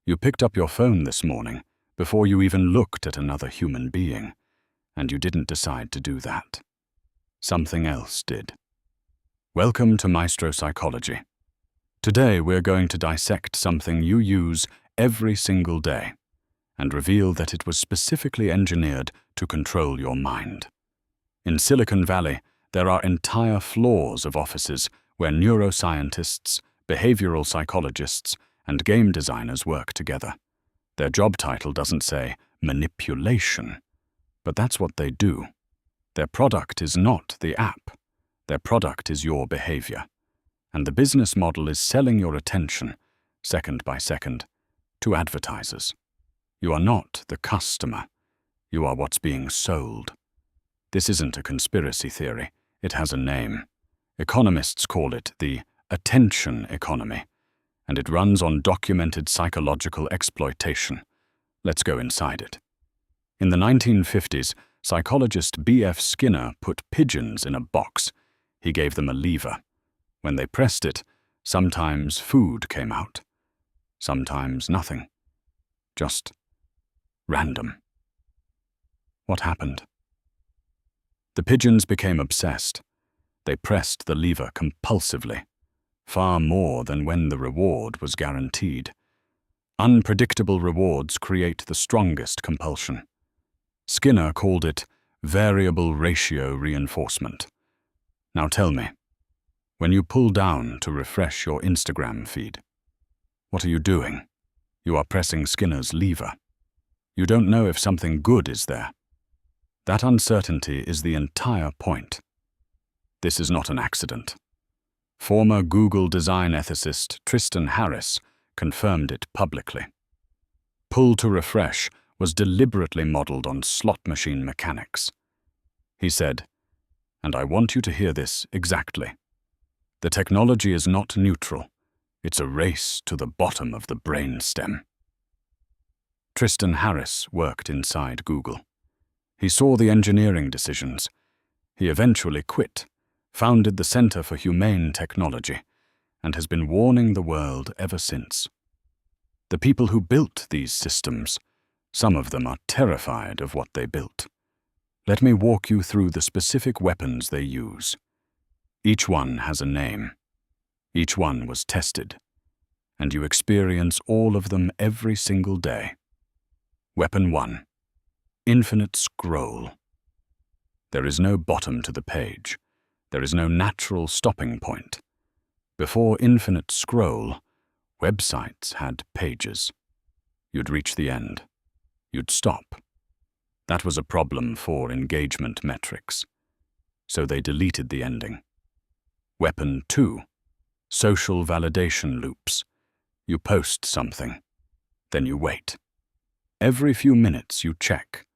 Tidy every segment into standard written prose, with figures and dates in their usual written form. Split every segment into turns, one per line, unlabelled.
You picked up your phone this morning before you even looked at another human being, and you didn't decide to do that. Something else did. Welcome to Maestro Psychology. Today we're going to dissect something you use every single day and reveal that it was specifically engineered to control your mind. In Silicon Valley, there are entire floors of offices where neuroscientists, behavioral psychologists, and game designers work together. Their job title doesn't say manipulation, but that's what they do. Their product is not the app. Their product is your behavior. And the business model is selling your attention, second by second, to advertisers. You are not the customer. You are what's being sold. This isn't a conspiracy theory. It has a name. Economists call it the attention economy, and it runs on documented psychological exploitation. Let's go inside it. In the 1950s, psychologist B.F. Skinner put pigeons in a box. He gave them a lever. When they pressed it, sometimes food came out, sometimes nothing. Just random. What happened? The pigeons became obsessed. They pressed the lever compulsively, far more than when the reward was guaranteed. Unpredictable rewards create the strongest compulsion. Skinner called it variable ratio reinforcement. Now tell me, when you pull down to refresh your Instagram feed, what are you doing? You are pressing Skinner's lever. You don't know if something good is there. That uncertainty is the entire point. This is not an accident. Former Google design ethicist Tristan Harris confirmed it publicly. Pull to refresh was deliberately modeled on slot machine mechanics. He said, and I want you to hear this exactly, the technology is not neutral. It's a race to the bottom of the brainstem. Tristan Harris worked inside Google. He saw the engineering decisions. He eventually quit, founded the Center for Humane Technology, and has been warning the world ever since. The people who built these systems, some of them are terrified of what they built. Let me walk you through the specific weapons they use. Each one has a name. Each one was tested, and you experience all of them every single day. Weapon 1. Infinite scroll. There is no bottom to the page. There is no natural stopping point. Before infinite scroll, websites had pages. You'd reach the end. You'd stop. That was a problem for engagement metrics. So they deleted the ending. Weapon 2. Social validation loops. You post something, then you wait. Every few minutes you check.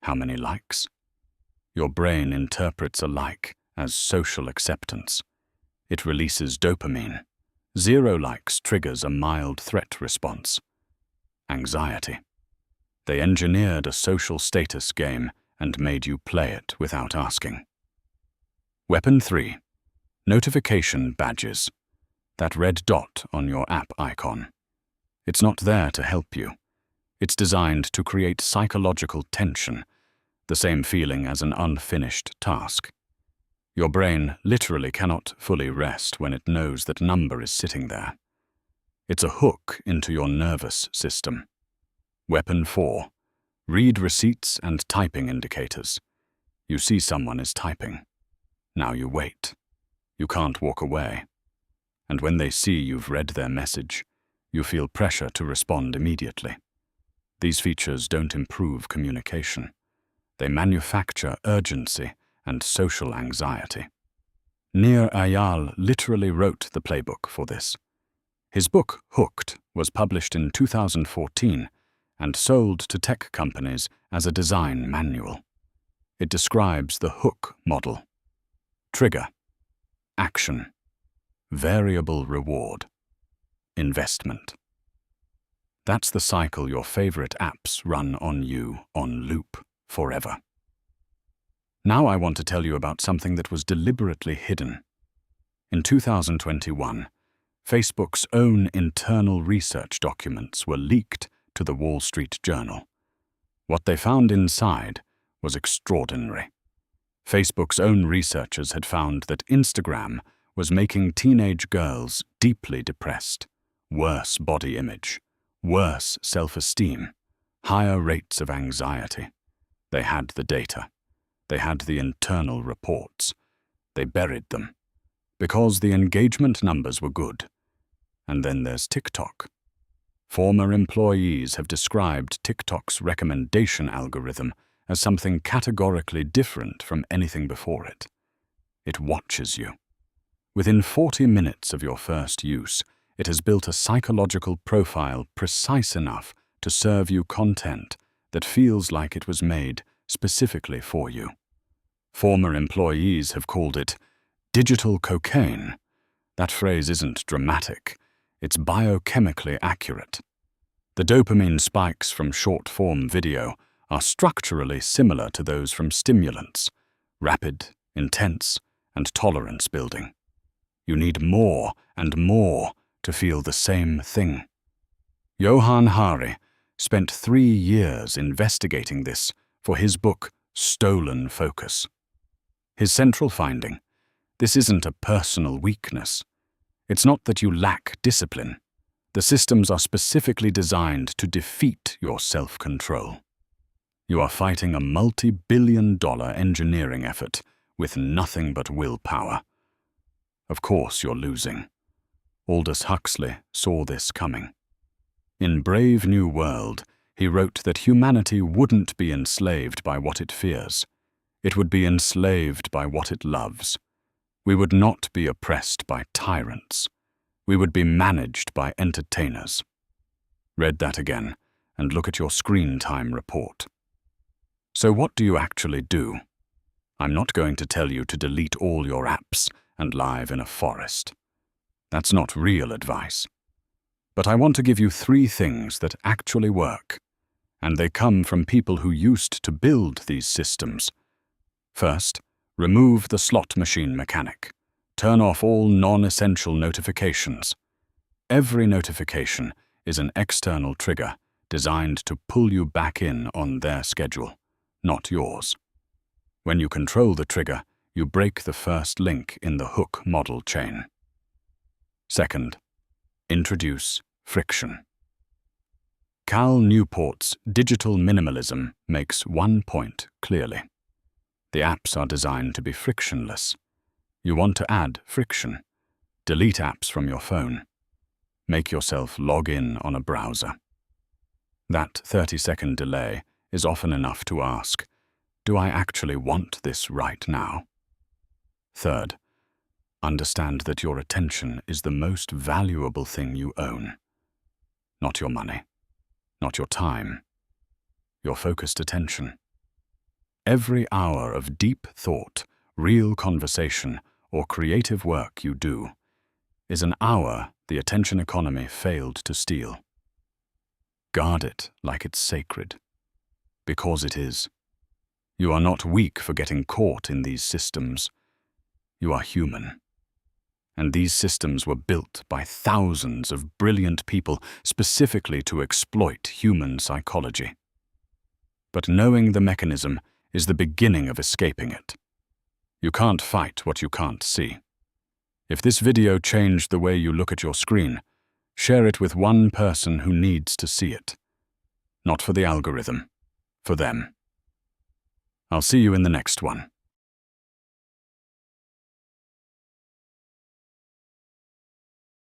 How many likes? Your brain interprets a like as social acceptance. It releases dopamine. 0 likes triggers a mild threat response. Anxiety. They engineered a social status game and made you play it without asking. Weapon 3. Notification badges. That red dot on your app icon. It's not there to help you. It's designed to create psychological tension, the same feeling as an unfinished task. Your brain literally cannot fully rest when it knows that number is sitting there. It's a hook into your nervous system. Weapon 4. Read receipts and typing indicators. You see someone is typing. Now you wait. You can't walk away. And when they see you've read their message, you feel pressure to respond immediately. These features don't improve communication. They manufacture urgency and social anxiety. Eyal literally wrote the playbook for this. His book, Hooked, was published in 2014 and sold to tech companies as a design manual. It describes the hook model. Trigger. Action. Variable reward. Investment. That's the cycle your favorite apps run on you on loop forever. Now I want to tell you about something that was deliberately hidden. In 2021, Facebook's own internal research documents were leaked to the Wall Street Journal. What they found inside was extraordinary. Facebook's own researchers had found that Instagram was making teenage girls deeply depressed, worse body image, worse self-esteem, higher rates of anxiety. They had the data. They had the internal reports. They buried them, because the engagement numbers were good. And then there's TikTok. Former employees have described TikTok's recommendation algorithm as something categorically different from anything before it. It watches you. Within 40 minutes of your first use, it has built a psychological profile precise enough to serve you content that feels like it was made specifically for you. Former employees have called it digital cocaine. That phrase isn't dramatic. It's biochemically accurate. The dopamine spikes from short-form video are structurally similar to those from stimulants, rapid, intense, and tolerance building. You need more and more to feel the same thing. Johann spent 3 years investigating this for his book, Stolen Focus. His central finding: this isn't a personal weakness. It's not that you lack discipline. The systems are specifically designed to defeat your self-control. You are fighting a multi-billion-dollar engineering effort with nothing but willpower. Of course you're losing. Aldous Huxley saw this coming. In Brave New World, he wrote that humanity wouldn't be enslaved by what it fears. It would be enslaved by what it loves. We would not be oppressed by tyrants. We would be managed by entertainers. Read that again, and look at your screen time report. So what do you actually do? I'm not going to tell you to delete all your apps and live in a forest. That's not real advice. But I want to give you 3 things that actually work, and they come from people who used to build these systems. First, remove the slot machine mechanic. Turn off all non-essential notifications. Every notification is an external trigger designed to pull you back in on their schedule, not yours. When you control the trigger, you break the first link in the hook model chain. Second, introduce friction. Cal Newport's digital minimalism makes one point clearly. The apps are designed to be frictionless. You want to add friction. Delete apps from your phone. Make yourself log in on a browser. That 30-second delay is often enough to ask, do I actually want this right now? Third, understand that your attention is the most valuable thing you own. Not your money, not your time, your focused attention. Every hour of deep thought, real conversation, or creative work you do is an hour the attention economy failed to steal. Guard it like it's sacred, because it is. You are not weak for getting caught in these systems. You are human. And these systems were built by thousands of brilliant people specifically to exploit human psychology. But knowing the mechanism is the beginning of escaping it. You can't fight what you can't see. If this video changed the way you look at your screen, share it with one person who needs to see it. Not for the algorithm, for them. I'll see you in the next one.